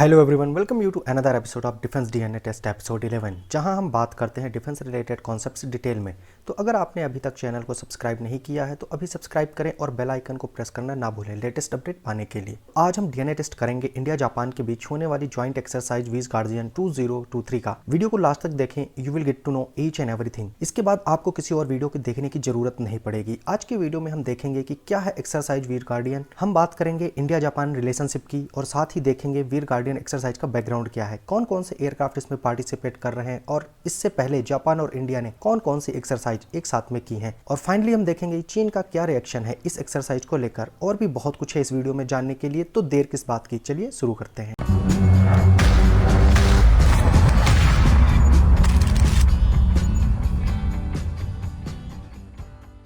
Hello everyone, welcome you to another episode of defence DNA test episode 11, जहां हम बात करते हैं डिफेंस रिलेटेड कॉन्सेप्ट्स डिटेल में। तो अगर आपने अभी तक चैनल को सब्सक्राइब नहीं किया है तो अभी सब्सक्राइब करें और बेल आइकन को प्रेस करना ना भूलें लेटेस्ट अपडेट पाने के लिए। आज हम डीएनए टेस्ट करेंगे इंडिया जापान के बीच होने वाली ज्वाइंट एक्सरसाइज वीज गार्डियन 2023 का। वीडियो को लास्ट तक देखें, you will get to know each and everything. इसके बाद आपको किसी और वीडियो को देखने की जरूरत नहीं पड़ेगी। आज के वीडियो में हम देखेंगे कि क्या है एक्सरसाइज वीर गार्डियन, हम बात करेंगे इंडिया जापान रिलेशनशिप की और साथ ही देखेंगे वीर गार्डियन एक्सरसाइज का बैकग्राउंड क्या है, कौन कौन से एयरक्राफ्ट इसमें पार्टिसिपेट कर रहे हैं और इससे पहले जापान और इंडिया ने कौन कौन सी एक्सरसाइज एक साथ में की हैं। और फाइनली हम देखेंगे चीन का क्या रिएक्शन है इस एक्सरसाइज को लेकर। और भी बहुत कुछ है इस वीडियो में जानने के लिए, तो देर किस बात की, चलिए शुरू करते हैं।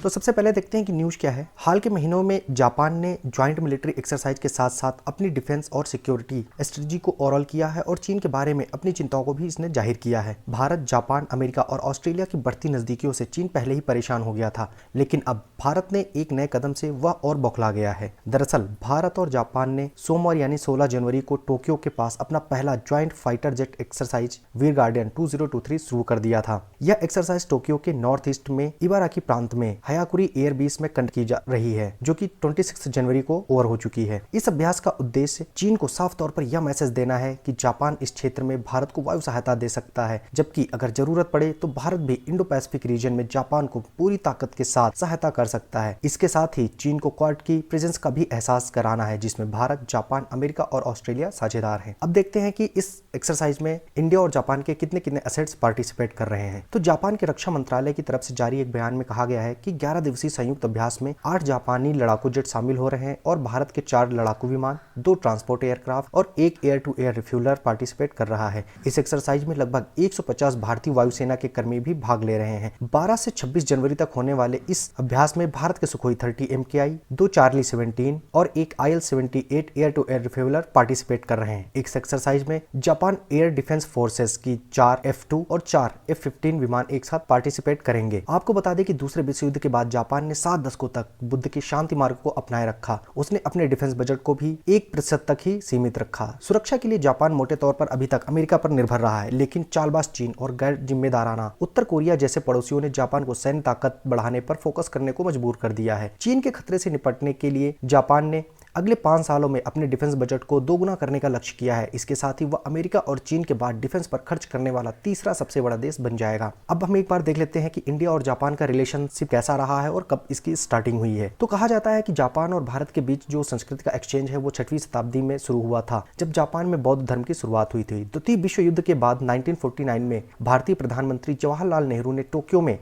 तो सबसे पहले देखते हैं कि न्यूज़ क्या है। हाल के महीनों में जापान ने ज्वाइंट मिलिट्री एक्सरसाइज के साथ साथ अपनी डिफेंस और सिक्योरिटी स्ट्रेटजी को ओवरऑल किया है और चीन के बारे में अपनी चिंताओं को भी इसने जाहिर किया है। भारत, जापान, अमेरिका और ऑस्ट्रेलिया की बढ़ती नजदीकियों से चीन पहले ही परेशान हो गया था, लेकिन अब भारत ने एक नए कदम से वह और बौखला गया है। दरअसल भारत और जापान ने सोमवार यानी 16 जनवरी को टोक्यो के पास अपना पहला ज्वाइंट फाइटर जेट एक्सरसाइज वीर गार्डियन 2023 शुरू कर दिया था। यह एक्सरसाइज टोक्यो के नॉर्थ ईस्ट में इबाराकी प्रांत में हयाकुरी एयर बेस में कंडक्ट की जा रही है, जो कि 26 जनवरी को ओवर हो चुकी है। इस अभ्यास का उद्देश्य चीन को साफ तौर पर यह मैसेज देना है कि जापान इस क्षेत्र में भारत को वायु सहायता दे सकता है, जबकि अगर जरूरत पड़े तो भारत भी इंडो पैसिफिक रीजन में जापान को पूरी ताकत के साथ सहायता कर सकता है। इसके साथ ही चीन को क्वाड की प्रेजेंस का भी एहसास कराना है, जिसमें भारत, जापान, अमेरिका और ऑस्ट्रेलिया साझेदार हैं। अब देखते हैं कि इस एक्सरसाइज में इंडिया और जापान के कितने कितने एसेट्स पार्टिसिपेट कर रहे हैं। तो जापान के रक्षा मंत्रालय की तरफ से जारी एक बयान में कहा गया है कि 11 दिवसीय संयुक्त अभ्यास में 8 जापानी लड़ाकू जेट शामिल हो रहे हैं और भारत के 4 लड़ाकू विमान, 2 ट्रांसपोर्ट एयरक्राफ्ट और 1 air to air refueller participate कर रहा है। इस एक्सरसाइज में लगभग 150 भारतीय वायुसेना के कर्मी भी भाग ले रहे हैं। 12 से 26 जनवरी तक होने वाले इस अभ्यास में भारत के सुखोई 30 MKI, 2 चार्ली 17 और 1 IL-78 air to air refueller participate कर रहे हैं। इस एक्सरसाइज में जापान एयर डिफेंस फोर्सेस की 4 F-2 और 4 F-15 विमान एक साथ पार्टिसिपेट करेंगे। आपको बता दें कि दूसरे विश्व युद्ध के बाद जापान ने 7 दशकों तक बुद्ध के शांति मार्ग को अपनाए रखा। उसने अपने डिफेंस बजट को भी 1% तक ही सीमित रखा। सुरक्षा के लिए जापान मोटे तौर पर अभी तक अमेरिका पर निर्भर रहा है, लेकिन चालबाज चीन और गैर जिम्मेदाराना उत्तर कोरिया जैसे पड़ोसियों ने जापान को सैन्य ताकत बढ़ाने पर फोकस करने को मजबूर कर दिया है। चीन के खतरे से निपटने के लिए जापान ने अगले 5 सालों में अपने डिफेंस बजट को 2 गुना करने का लक्ष्य किया है। इसके साथ ही वह अमेरिका और चीन के बाद डिफेंस पर खर्च करने वाला तीसरा सबसे बड़ा देश बन जाएगा। अब हम एक बार देख लेते हैं कि इंडिया और जापान का रिलेशनशिप कैसा रहा है और कब इसकी स्टार्टिंग हुई है। तो कहा जाता है कि जापान और भारत के बीच जो संस्कृति का एक्सचेंज है वो 6वीं शताब्दी में शुरू हुआ था, जब जापान में बौद्ध धर्म की शुरुआत हुई थी। द्वितीय विश्व युद्ध के बाद 1949 में भारतीय प्रधानमंत्री जवाहरलाल नेहरू ने टोक्यो में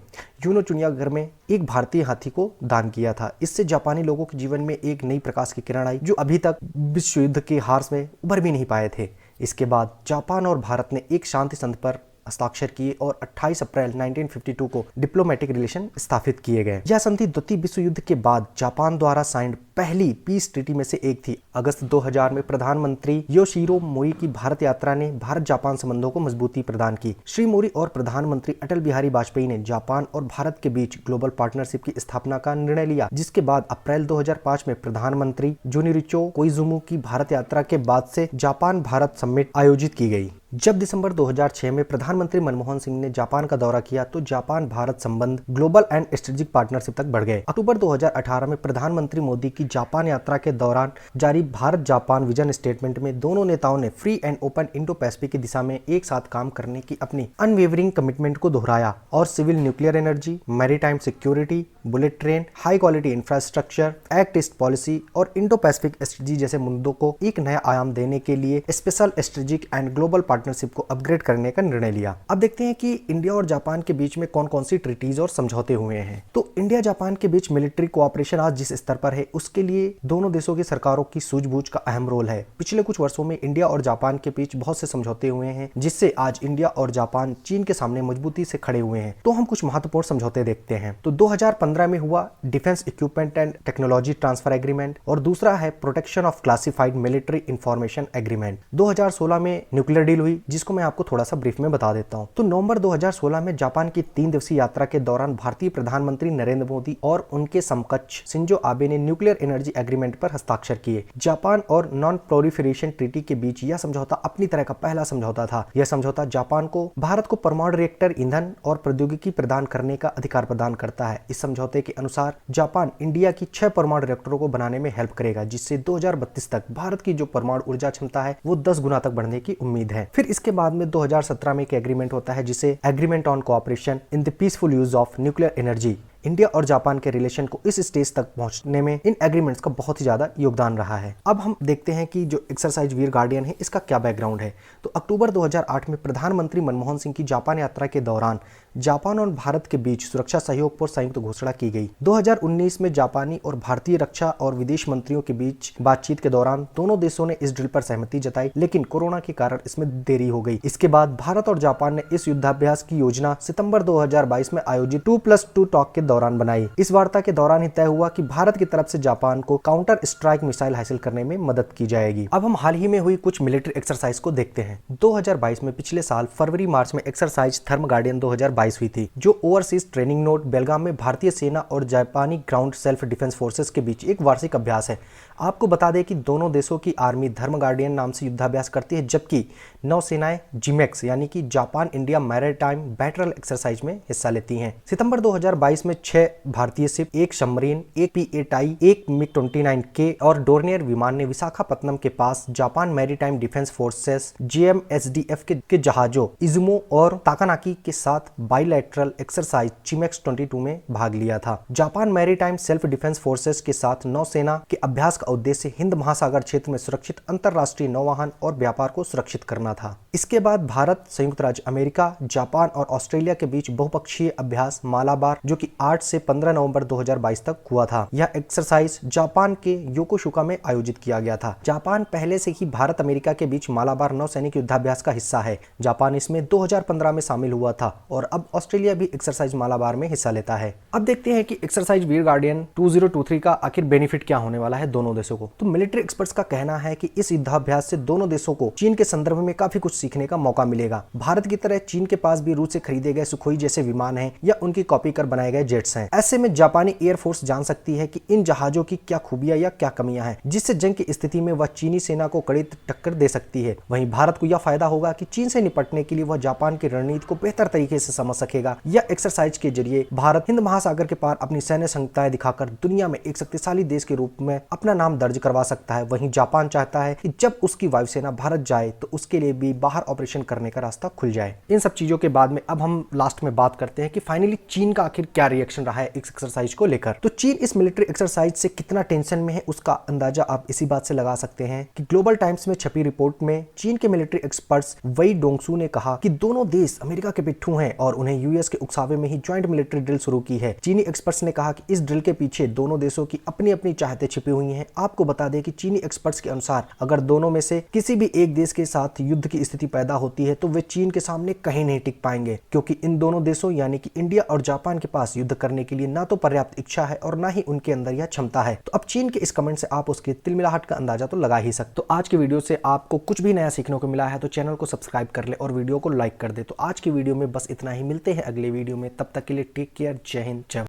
यूनो चिड़ियाघर में एक भारतीय हाथी को दान किया था। इससे जापानी लोगों के जीवन में एक नई प्रकाश की किरण आई, जो अभी तक विश्व युद्ध के हार में उभर भी नहीं पाए थे। इसके बाद जापान और भारत ने एक शांति संधि पर हस्ताक्षर किए और 28 अप्रैल 1952 को डिप्लोमेटिक रिलेशन स्थापित किए गए। यह संधि द्वितीय विश्व युद्ध के बाद जापान द्वारा साइंड पहली पीस ट्रीटी में से एक थी। अगस्त 2000 में प्रधानमंत्री योशिहिरो मोई की भारत यात्रा ने भारत जापान संबंधों को मजबूती प्रदान की। श्री मोई और प्रधानमंत्री अटल बिहारी वाजपेयी ने जापान और भारत के बीच ग्लोबल पार्टनरशिप की स्थापना का निर्णय लिया, जिसके बाद अप्रैल 2005 में प्रधानमंत्री जुनिचिरो कोइजुमी की भारत यात्रा के बाद से जापान भारत समिट आयोजित की गई। जब दिसंबर 2006 में प्रधानमंत्री मनमोहन सिंह ने जापान का दौरा किया तो जापान भारत संबंध ग्लोबल एंड स्ट्रेटेजिक पार्टनरशिप तक बढ़ गए। अक्टूबर 2018 में प्रधानमंत्री मोदी की जापान यात्रा के दौरान जारी भारत जापान विजन स्टेटमेंट में दोनों नेताओं ने free and open Indo Pacific की दिशा में एक साथ काम करने की अपनी अनवेवरिंग कमिटमेंट को दोहराया और civil nuclear energy, maritime security, bullet train, high quality infrastructure, act east policy और इंडो पैसिफिक स्ट्रेटजी जैसे मुद्दों को एक नया आयाम देने के लिए special strategic and global partnership को अपग्रेड करने का निर्णय लिया। अब देखते हैं कि इंडिया और जापान के बीच में कौन कौन सी ट्रीटीज और समझौते हुए हैं। तो इंडिया जापान के बीच मिलिट्री कोऑपरेशन आज जिस स्तर पर है उसके लिए दोनों देशों की सरकारों की सूझबूझ का अहम रोल है। पिछले कुछ वर्षों में इंडिया और जापान के बीच बहुत से समझौते हुए हैं, जिससे आज इंडिया और जापान चीन के सामने मजबूती से खड़े हुए हैं। तो हम कुछ महत्वपूर्ण समझौते देखते हैं। तो 2015 2015 में हुआ defence equipment and technology transfer agreement और दूसरा है protection of classified military information agreement. 2016 में न्यूक्लियर डील हुई, जिसको मैं आपको थोड़ा सा ब्रीफ में बता देता हूँ। तो नवंबर 2016 में जापान की 3 दिवसीय यात्रा के दौरान भारतीय प्रधानमंत्री नरेंद्र मोदी और उनके समकक्ष शिंजो आबे ने न्यूक्लियर एनर्जी एग्रीमेंट पर हस्ताक्षर किए। जापान और नॉन प्रोलिफरेशन ट्रीटी के बीच यह समझौता अपनी तरह का पहला समझौता था। यह समझौता जापान को भारत को परमाणु रिएक्टर ईंधन और प्रौद्योगिकी प्रदान करने का अधिकार प्रदान करता है। इस समझौते के अनुसार जापान इंडिया की 6 परमाणु रिएक्टरों को बनाने में हेल्प करेगा, जिससे 2032 तक भारत की जो परमाणु ऊर्जा क्षमता है वो 10 गुना तक बढ़ने की उम्मीद है। फिर इसके बाद में 2017 में एक एग्रीमेंट होता है, जिसे agreement on cooperation in the peaceful use of nuclear energy. India और जापान के रिलेशन को इस स्टेज तक पहुंचने में इन एग्रीमेंट्स का बहुत ही ज्यादा योगदान रहा है। अब हम देखते हैं कि जो एक्सरसाइज वीर गार्डियन है इसका क्या बैकग्राउंड है। तो अक्टूबर 2008 में प्रधानमंत्री मनमोहन सिंह की जापान यात्रा के दौरान जापान और भारत के बीच सुरक्षा सहयोग पर संयुक्त घोषणा की गई। 2019 में जापानी और भारतीय रक्षा और विदेश मंत्रियों के बीच बातचीत के दौरान दोनों देशों ने इस ड्रिल पर सहमति जताई, लेकिन कोरोना के कारण इसमें देरी हो गई। इसके बाद भारत और जापान ने इस युद्धाभ्यास की योजना सितंबर 2022 में आयोजित 2+2 टॉक के दौरान बनाई। इस वार्ता के दौरान ही तय हुआ कि भारत की तरफ से जापान को काउंटर स्ट्राइक मिसाइल हासिल करने में मदद की जाएगी। अब हम हाल ही में हुई कुछ मिलिट्री एक्सरसाइज को देखते हैं। 2022 में पिछले साल फरवरी मार्च में एक्सरसाइज थर्म गार्डियन 2022 हुई थी, जो ओवरसीज ट्रेनिंग नोट बेलगाम में भारतीय सेना और जापानी ग्राउंड सेल्फ डिफेंस फोर्सेस के बीच एक वार्षिक अभ्यास है। आपको बता दें कि दोनों देशों की आर्मी धर्म गार्डियन नाम से युद्धाभ्यास करती है, जबकि नौसेनाएं जिमेक्स यानी कि Japan India maritime battle exercise में हिस्सा लेती हैं। सितंबर 2022 में 6 भारतीय शिप, 1 सबमरीन, 1 पीएटाई, 1 मिग-29K और डोर्नियर विमान ने विशाखापत्तनम के पास Japan maritime defence forces JMSDF के जहाजों इजुमो और ताकानाकी के साथ बाइलैटरल एक्सरसाइज चिमेक्स 22 में भाग लिया था। Japan maritime self defence forces के साथ नौसेना के अभ्यास का उद्देश्य हिंद महासागर क्षेत्र में सुरक्षित अंतरराष्ट्रीय नौवहन और व्यापार को सुरक्षित करना था। इसके बाद भारत, संयुक्त राज्य अमेरिका, जापान और ऑस्ट्रेलिया के बीच बहुपक्षीय अभ्यास मालाबार, जो कि 8 से 15 नवंबर 2022 तक हुआ था। यह एक्सरसाइज जापान के योकोसुका में आयोजित किया गया था। जापान पहले से ही भारत अमेरिका के बीच मालाबार नौसैनिक युद्धाभ्यास का हिस्सा है। जापान इसमें 2015 में शामिल हुआ था और अब ऑस्ट्रेलिया भी एक्सरसाइज मालाबार में हिस्सा लेता है। अब देखते हैं कि एक्सरसाइज वीर गार्डियन 2023 का आखिर बेनिफिट क्या होने वाला है दोनों देशों को। तो मिलिट्री एक्सपर्ट्स का कहना है कि इस युद्धाभ्यास से दोनों देशों को चीन के संदर्भ में काफी कुछ सीखने का मौका मिलेगा। भारत की तरह चीन के पास भी रूस से खरीदे गए सुखोई जैसे विमान हैं या उनकी कॉपी कर बनाए गए जेट्स हैं। ऐसे में जापानी एयरफोर्स जान सकती है कि इन जहाजों की क्या खूबियां या क्या कमियां हैं, जिससे जंग की स्थिति में वह चीनी सेना को कड़ी टक्कर दे सकती है। वहीं भारत को यह फायदा होगा कि चीन से निपटने के लिए वह जापान की रणनीति को बेहतर तरीके से समझ सकेगा। यह एक्सरसाइज के जरिए भारत हिंद महासागर के पार अपनी सैन्य क्षमताएं दिखाकर दुनिया में एक शक्तिशाली देश के रूप में अपना नाम दर्ज करवा सकता है। वहीं जापान चाहता है कि जब उसकी वायुसेना भारत जाए तो उसके लिए भी बाहर ऑपरेशन करने का रास्ता खुल जाए। इन सब चीजों के बाद में अब हम लास्ट में बात करते हैं कि फाइनली चीन का आखिर क्या रिएक्शन रहा है इस एक्सरसाइज को लेकर। तो चीन इस मिलिट्री एक्सरसाइज से कितना टेंशन में है उसका अंदाजा आप इसी बात से लगा सकते हैं कि ग्लोबल टाइम्स में छपी रिपोर्ट में चीन के मिलिट्री एक्सपर्ट्स वई डोंगसू ने कहा कि दोनों देश अमेरिका के पिट्ठू हैं और उन्हें यूएस के उकसावे में ही ज्वाइंट मिलिट्री ड्रिल शुरू की है। चीनी एक्सपर्ट्स ने कहा कि इस ड्रिल के पीछे दोनों देशों की अपनी अपनी चाहतें छिपी हुई हैं। आपको बता दें कि चीनी एक्सपर्ट्स के अनुसार अगर दोनों में से किसी भी एक देश के साथ युद्ध की स्थिति पैदा होती है तो वे चीन के सामने कहीं नहीं टिक पाएंगे, क्योंकि इन दोनों देशों यानी कि इंडिया और जापान के पास युद्ध करने के लिए ना तो पर्याप्त इच्छा है और ना ही उनके अंदर यह क्षमता है। तो अब चीन के इस कमेंट से आप उसके तिलमिलाहट का अंदाजा तो लगा ही सकते। तो आज के वीडियो से आपको कुछ भी नया सीखने को मिला है तो चैनल को सब्सक्राइब कर ले और वीडियो को लाइक कर दे। तो आज की वीडियो में बस इतना ही, मिलते हैं अगले वीडियो में, तब तक के लिए टेक केयर, जय हिंद, जय